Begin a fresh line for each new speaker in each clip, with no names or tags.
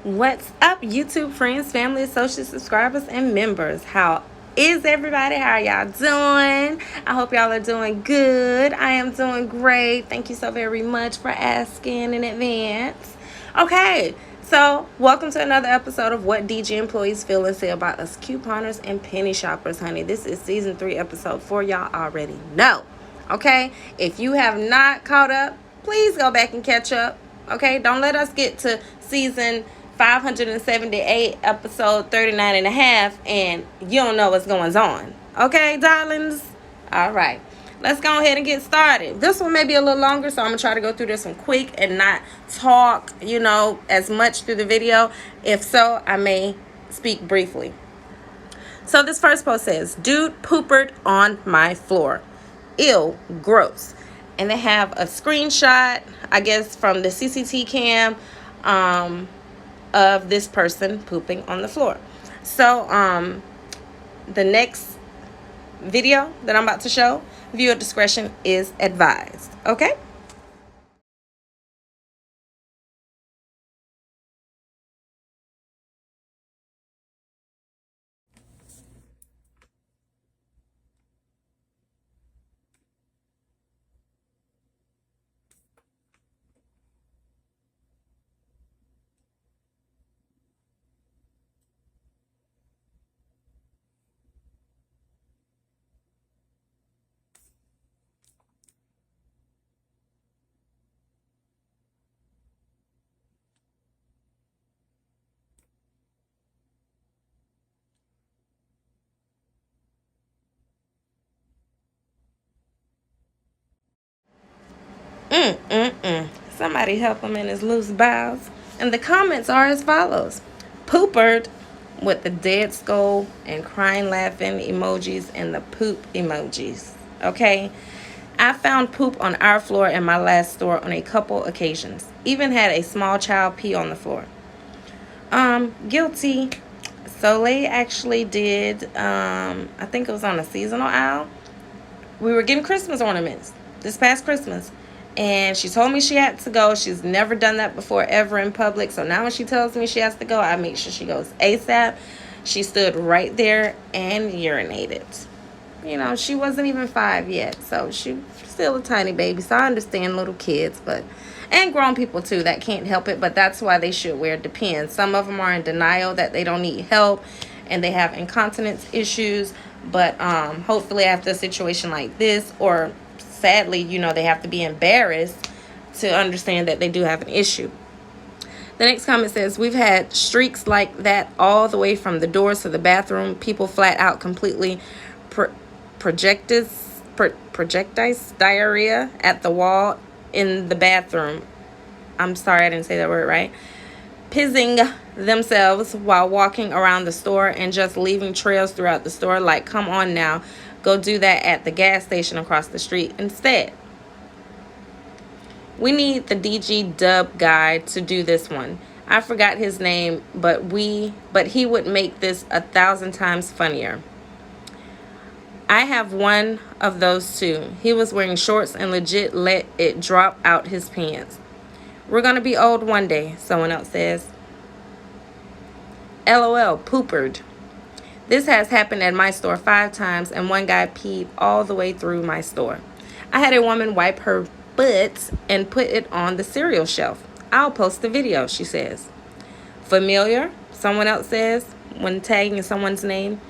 What's up, YouTube friends, family, associates, subscribers, and members? How is everybody? How are y'all doing? I hope y'all are doing good. I am doing great. Thank you so very much for asking in advance. Okay, so welcome to another episode of What DG Employees Feel and Say About Us Couponers and Penny Shoppers, honey. This is season 3, episode 4. Y'all already know. Okay, if you have not caught up, please go back and catch up. Okay, don't let us get to season 578, episode 39 and a half, and you don't know what's going on. Okay, darlings? All right. Let's go ahead and get started. This one may be a little longer, so I'm going to try to go through this one quick and not talk, as much through the video. If so, I may speak briefly. So this first post says, dude poopered on my floor. Ew, gross. And they have a screenshot, I guess, from the CCTV cam of this person pooping on the floor. So the next video that I'm about to show, viewer discretion is advised. Okay? Somebody help him in his loose bowels. And the comments are as follows. Poopered with the dead skull and crying laughing emojis and the poop emojis. Okay? I found poop on our floor in my last store on a couple occasions. Even had a small child pee on the floor. Guilty. Soleil actually did, I think it was on a seasonal aisle. We were getting Christmas ornaments this past Christmas. And she told me she had to go. She's never done that before ever in public. So now when she tells me she has to go, I make sure she goes ASAP. She stood right there and urinated. She wasn't even 5 yet. So she's still a tiny baby. So I understand little kids, and grown people too that can't help it. But that's why they should wear Depends. Some of them are in denial that they don't need help and they have incontinence issues. But hopefully after a situation like this, or sadly, they have to be embarrassed to understand that they do have an issue. The next comment says, we've had streaks like that all the way from the doors to the bathroom. People flat out completely projectile diarrhea at the wall in the bathroom. I'm sorry, I didn't say that word right. Pissing themselves while walking around the store and just leaving trails throughout the store. Like, come on now. Go do that at the gas station across the street instead. We need the DG dub guy to do this one. I forgot his name, but he would make this 1,000 times funnier. I have one of those too. He was wearing shorts and legit let it drop out his pants. We're gonna be old one day, someone else says. LOL, poopered. This has happened at my store 5 times, and one guy peed all the way through my store. I had a woman wipe her butt and put it on the cereal shelf. I'll post the video, she says. Familiar, someone else says, when tagging someone's name,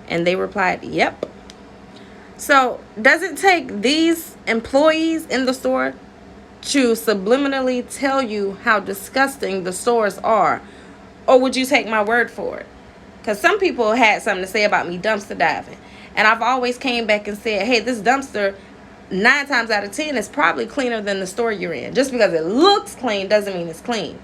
and they replied, yep. So, does it take these employees in the store to subliminally tell you how disgusting the stores are? Or would you take my word for it? Because some people had something to say about me dumpster diving. And I've always came back and said, hey, this dumpster, 9 times out of 10, is probably cleaner than the store you're in. Just because it looks clean doesn't mean it's clean.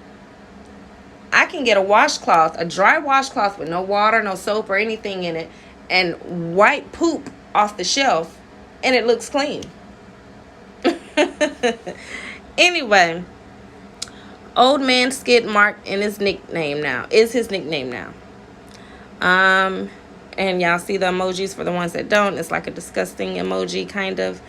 I can get a washcloth, a dry washcloth with no water, no soap or anything in it, and wipe poop off the shelf, and it looks clean. Anyway, old man skid mark is his nickname now. And y'all see the emojis for the ones that don't. It's like a disgusting emoji, kind of.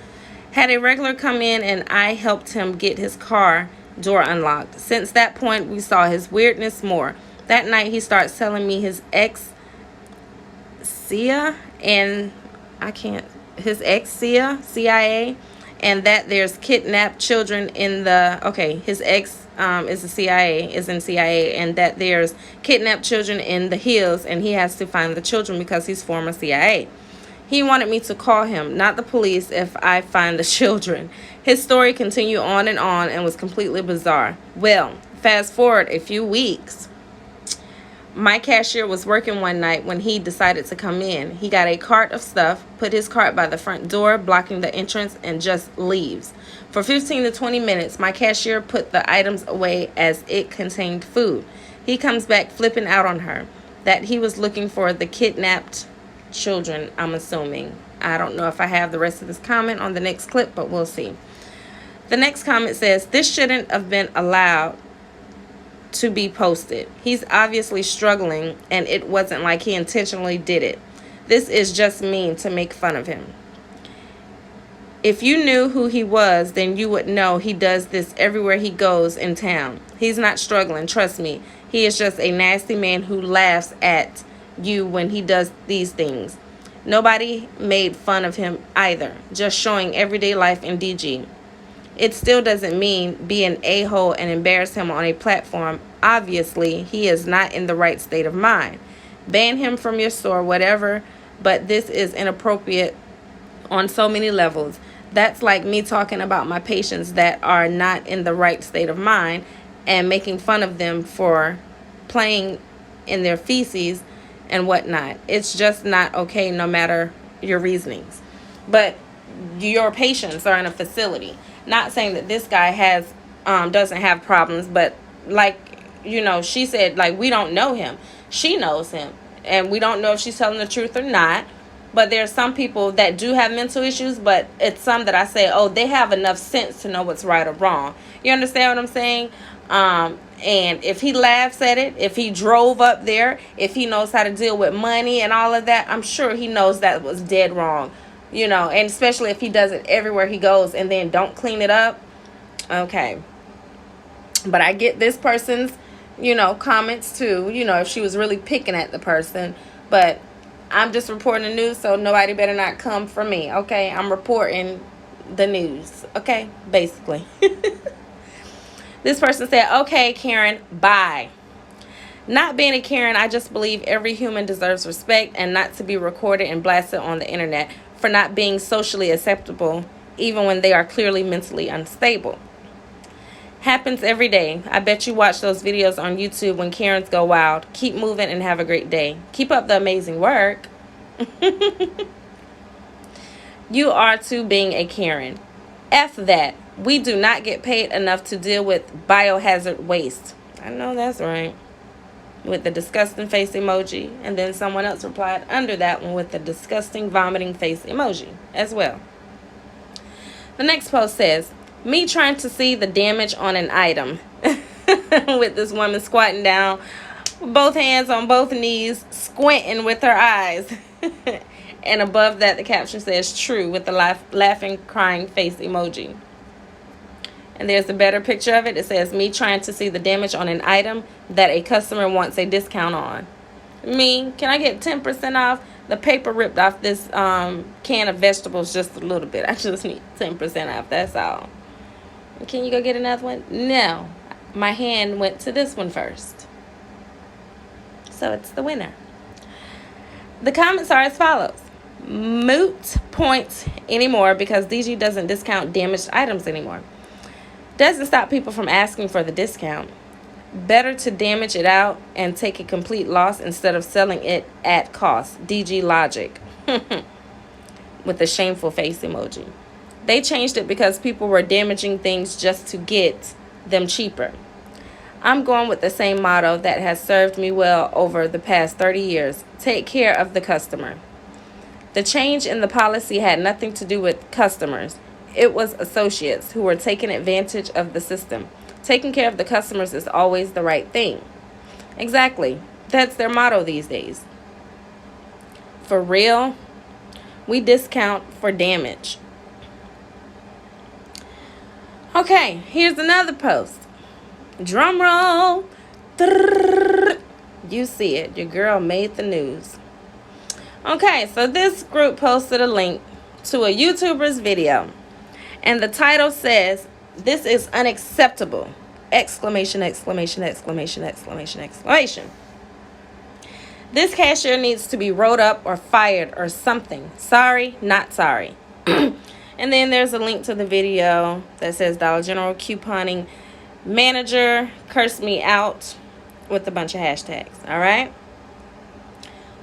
Had a regular come in, and I helped him get his car door unlocked. Since that point, we saw his weirdness more. That night, he starts telling me his ex CIA and his ex CIA, and that there's kidnapped children in the his ex is the CIA is in CIA, and that there's kidnapped children in the hills, and he has to find the children because he's former CIA. He wanted me to call him, not the police, if I find the children. His story continued on and was completely bizarre. Well, fast forward a few weeks. My cashier was working one night when he decided to come in. He got a cart of stuff, put his cart by the front door, blocking the entrance, and just leaves. For 15 to 20 minutes, my cashier put the items away as it contained food. He comes back flipping out on her that he was looking for the kidnapped children, I'm assuming. I don't know if I have the rest of this comment on the next clip, but we'll see. The next comment says, "This shouldn't have been allowed to be posted. He's obviously struggling, and it wasn't like he intentionally did it. This is just mean to make fun of him. If you knew who he was, then you would know he does this everywhere he goes in town. He's not struggling, trust me. He is just a nasty man who laughs at you when he does these things. Nobody made fun of him either, just showing everyday life in DG. It still doesn't mean be an a-hole and embarrass him on a platform. Obviously, he is not in the right state of mind. Ban him from your store, whatever, but this is inappropriate on so many levels. That's like me talking about my patients that are not in the right state of mind and making fun of them for playing in their feces and whatnot. It's just not okay, no matter your reasonings. But your patients are in a facility. Not saying that this guy doesn't have problems, but like, she said, like, we don't know him. She knows him, and we don't know if she's telling the truth or not. But there are some people that do have mental issues, but it's some that I say, oh, they have enough sense to know what's right or wrong. You understand what I'm saying? And if he laughs at it, if he drove up there, if he knows how to deal with money and all of that, I'm sure he knows that was dead wrong. And especially if he does it everywhere he goes and then don't clean it up. Okay. But I get this person's, comments too, if she was really picking at the person. But I'm just reporting the news, so nobody better not come for me, okay? I'm reporting the news, okay? Basically. This person said, okay, Karen, bye. Not being a Karen, I just believe every human deserves respect and not to be recorded and blasted on the internet for not being socially acceptable, even when they are clearly mentally unstable. Happens every day. I bet you watch those videos on YouTube when Karens go wild. Keep moving and have a great day. Keep up the amazing work. You are too being a Karen. F that. We do not get paid enough to deal with biohazard waste. I know that's right. With the disgusting face emoji. And then someone else replied under that one with the disgusting vomiting face emoji as well. The next post says, me trying to see the damage on an item. With this woman squatting down, both hands on both knees, squinting with her eyes. And above that, the caption says true with the laughing, crying face emoji. And there's a better picture of it. It says, me trying to see the damage on an item that a customer wants a discount on. Me, can I get 10% off? The paper ripped off this can of vegetables just a little bit. I just need 10% off, that's all. Can you go get another one? No. My hand went to this one first. So it's the winner. The comments are as follows. Moot points anymore because DG doesn't discount damaged items anymore. Doesn't stop people from asking for the discount. Better to damage it out and take a complete loss instead of selling it at cost. DG logic. With a shameful face emoji. They changed it because people were damaging things just to get them cheaper. I'm going with the same motto that has served me well over the past 30 years. Take care of the customer. The change in the policy had nothing to do with customers. It was associates who were taking advantage of the system. Taking care of the customers is always the right thing. Exactly. That's their motto these days. For real, we discount for damage. Okay, here's another post. Drum roll. You see it. Your girl made the news. Okay, so this group posted a link to a YouTuber's video. And the title says, "This is unacceptable!" Exclamation, exclamation, exclamation, exclamation, exclamation. This cashier needs to be rolled up or fired or something. Sorry, not sorry. And then there's a link to the video that says Dollar General couponing manager cursed me out with a bunch of hashtags. All right.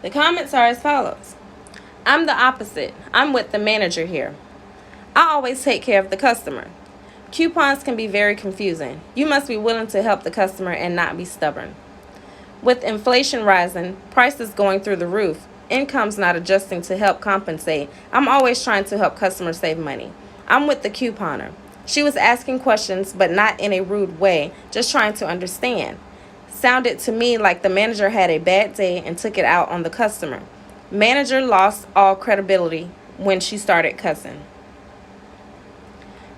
The comments are as follows. I'm the opposite. I'm with the manager here. I always take care of the customer. Coupons can be very confusing. You must be willing to help the customer and not be stubborn. With inflation rising, prices going through the roof, income's not adjusting to help compensate, I'm always trying to help customers save money. I'm with the couponer. She was asking questions, but not in a rude way, just trying to understand. Sounded to me like the manager had a bad day and took it out on the customer. Manager lost all credibility when she started cussing.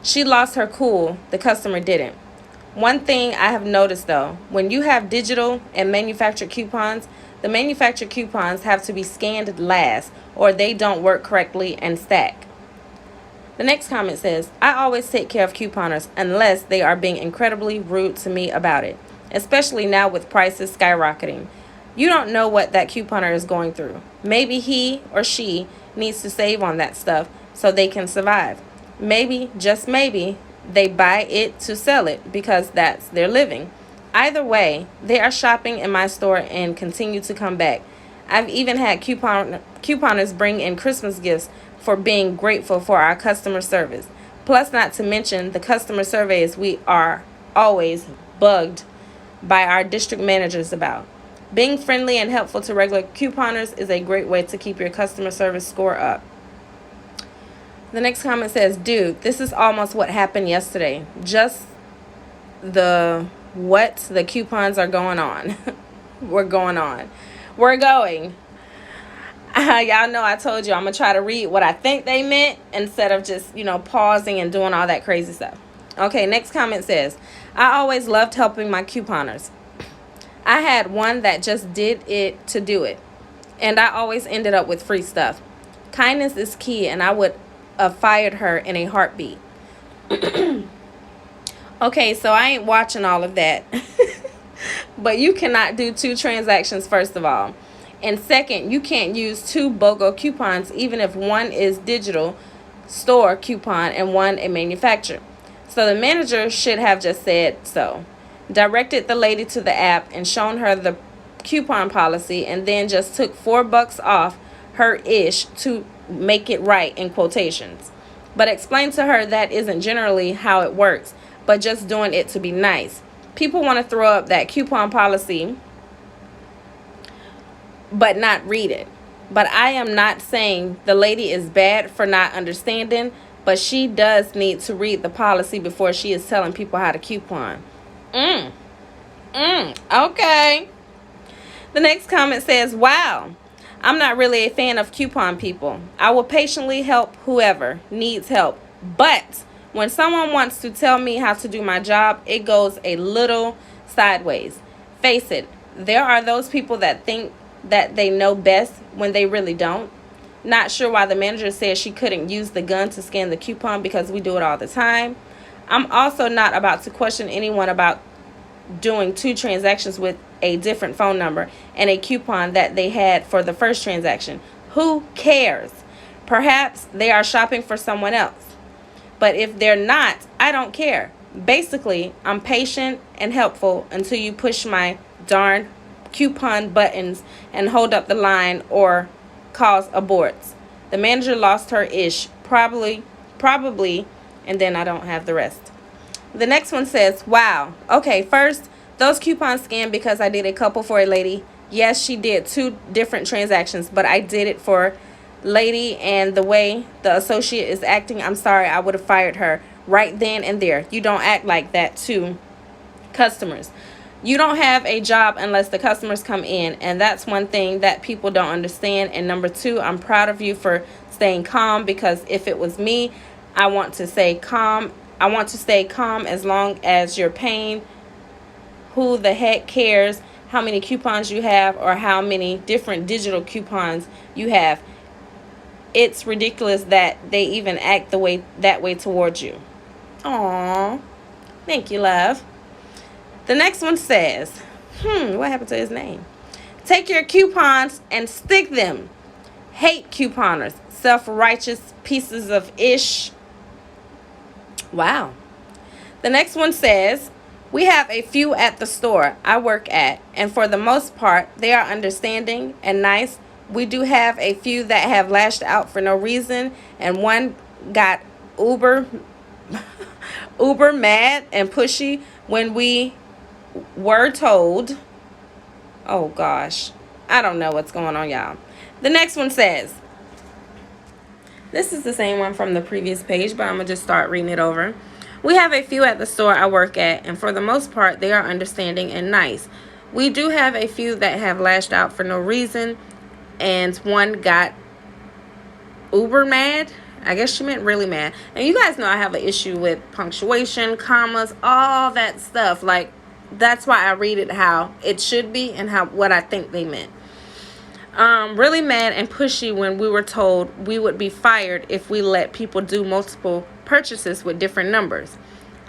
She lost her cool, the customer didn't. One thing I have noticed though, when you have digital and manufactured coupons, the manufactured coupons have to be scanned last or they don't work correctly and stack. The next comment says, I always take care of couponers unless they are being incredibly rude to me about it, especially now with prices skyrocketing. You don't know what that couponer is going through. Maybe he or she needs to save on that stuff so they can survive. Maybe, just maybe, they buy it to sell it because that's their living. Either way, they are shopping in my store and continue to come back. I've even had couponers bring in Christmas gifts for being grateful for our customer service. Plus, not to mention the customer surveys we are always bugged by our district managers about. Being friendly and helpful to regular couponers is a great way to keep your customer service score up. The next comment says, dude, this is almost what happened yesterday. Just the coupons are going on. We're going. Y'all know I told you I'm going to try to read what I think they meant instead of just, pausing and doing all that crazy stuff. Okay, next comment says, I always loved helping my couponers. I had one that just did it to do it, and I always ended up with free stuff. Kindness is key, and I would have fired her in a heartbeat. Okay, so I ain't watching all of that. But you cannot do two transactions, first of all. And second, you can't use two BOGO coupons, even if one is digital store coupon and one a manufacturer. So the manager should have just said so. Directed the lady to the app and shown her the coupon policy and then just took $4 off her ish to make it right in quotations. But explained to her that isn't generally how it works, but just doing it to be nice. People want to throw up that coupon policy but not read it. But I am not saying the lady is bad for not understanding, but she does need to read the policy before she is telling people how to coupon. Okay. The next comment says, wow, I'm not really a fan of coupon people. I will patiently help whoever needs help. But when someone wants to tell me how to do my job, it goes a little sideways. Face it, there are those people that think that they know best when they really don't. Not sure why the manager said she couldn't use the gun to scan the coupon because we do it all the time. I'm also not about to question anyone about doing two transactions with a different phone number and a coupon that they had for the first transaction. Who cares? Perhaps they are shopping for someone else. But if they're not, I don't care. Basically, I'm patient and helpful until you push my darn coupon buttons and hold up the line or cause aborts. The manager lost her ish, probably, and then I don't have the rest. The next one says, wow, okay, first, those coupons scanned because I did a couple for a lady. Yes, she did two different transactions, but I did it for lady, and the way the associate is acting, I'm sorry, I would have fired her right then and there. You don't act like that to customers. You don't have a job unless the customers come in, and that's one thing that people don't understand. And number two, I'm proud of you for staying calm, because if it was me, I want to stay calm as long as you're paying. Who the heck cares how many coupons you have or how many different digital coupons you have. It's ridiculous that they even act that way towards you. Aww. Thank you, love. The next one says, what happened to his name? Take your coupons and stick them. Hate couponers. Self-righteous pieces of ish. Wow. The next one says, we have a few at the store I work at, and for the most part, they are understanding and nice. We do have a few that have lashed out for no reason, and one got uber mad and pushy when we were told. Oh gosh, I don't know what's going on, y'all. The next one says, this is the same one from the previous page, but I'm gonna just start reading it over. We have a few at the store I work at, and for the most part, they are understanding and nice. We do have a few that have lashed out for no reason, and one got uber mad. I guess she meant really mad. And you guys know I have an issue with punctuation, commas, all that stuff. Like, that's why I read it how it should be and what I think they meant. Really mad and pushy when we were told we would be fired if we let people do multiple purchases with different numbers.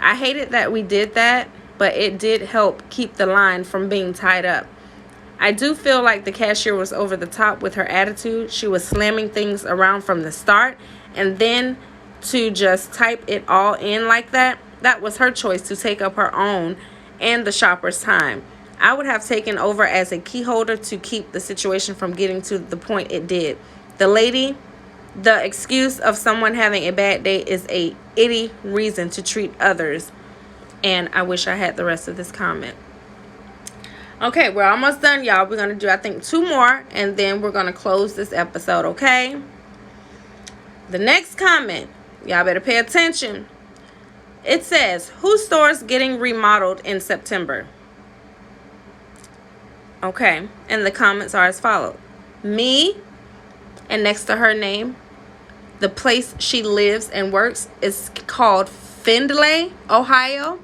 I hated that we did that, but it did help keep the line from being tied up. I do feel like the cashier was over the top with her attitude. She was slamming things around from the start, and then to just type it all in like that was her choice to take up her own and the shopper's time. I would have taken over as a key holder to keep the situation from getting to the point it did. The excuse of someone having a bad day is a itty reason to treat others. And I wish I had the rest of this comment. Okay, we're almost done, y'all. We're going to do, I think, 2 more, and then we're going to close this episode, okay? The next comment, y'all better pay attention. It says, whose store is getting remodeled in September? Okay, and the comments are as follows. Me, and next to her name, the place she lives and works is called Findlay, Ohio.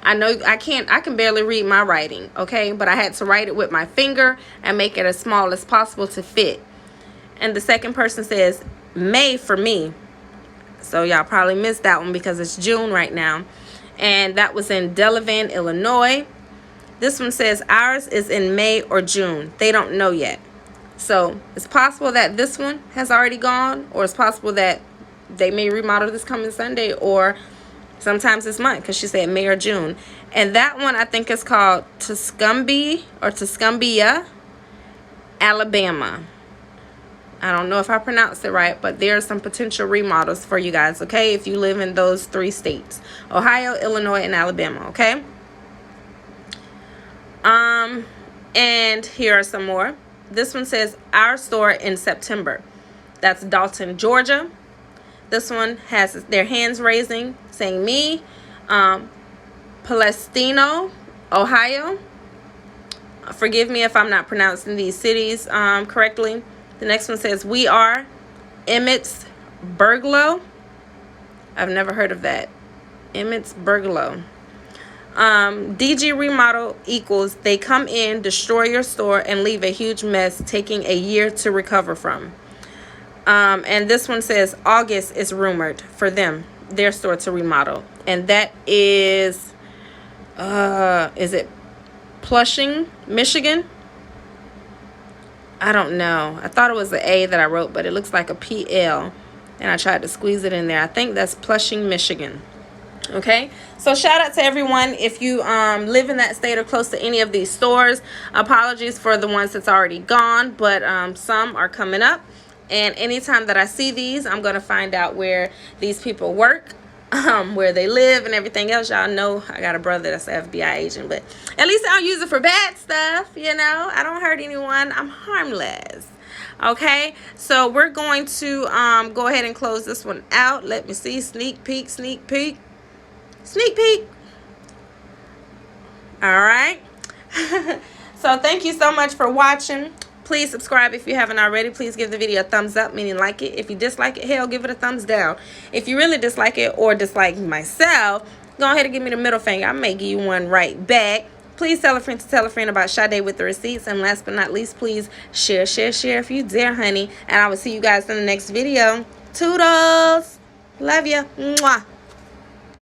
I know I can barely read my writing, okay? But I had to write it with my finger and make it as small as possible to fit. And the second person says, May for me. So y'all probably missed that one because it's June right now. And that was in Delavan, Illinois. This one says ours is in May or June. They don't know yet. So it's possible that this one has already gone, or it's possible that they may remodel this coming Sunday, or sometimes this month, because she said May or June. And that one I think is called Tuscumbia, Alabama. I don't know if I pronounced it right, but there are some potential remodels for you guys, okay? If you live in those 3 states, Ohio, Illinois, and Alabama, okay? And here are some more. This one says our store in September. That's Dalton, Georgia. This one has their hands raising, saying me. Palestino, Ohio. Forgive me if I'm not pronouncing these cities correctly. The next one says we are Emmets Burglow. I've never heard of that. Emmets Burglow. DG remodel equals they come in, destroy your store, and leave a huge mess, taking a year to recover from. And this one says August is rumored for their store to remodel. And that is it Flushing, Michigan? I don't know. I thought it was an A that I wrote, but it looks like a PL. And I tried to squeeze it in there. I think that's Flushing, Michigan. Okay, so shout out to everyone if you live in that state or close to any of these stores. Apologies for the ones that's already gone, but some are coming up, and anytime that I see these, I'm going to find out where these people work, where they live, and everything else. Y'all know I got a brother that's an FBI agent, but at least I don't use it for bad stuff, you know. I don't hurt anyone. I'm harmless. Okay, so we're going to go ahead and close this one out. Let me see. Sneak peek. All right. So thank you so much for watching. Please subscribe if you haven't already. Please give the video a thumbs up, meaning like it. If you dislike it, hell, give it a thumbs down. If you really dislike it or dislike myself, go ahead and give me the middle finger. I may give you one right back. Please tell a friend to tell a friend about Sade with the receipts. And last but not least, please share if you dare, honey. And I will see you guys in the next video. Toodles. Love ya. Mwah.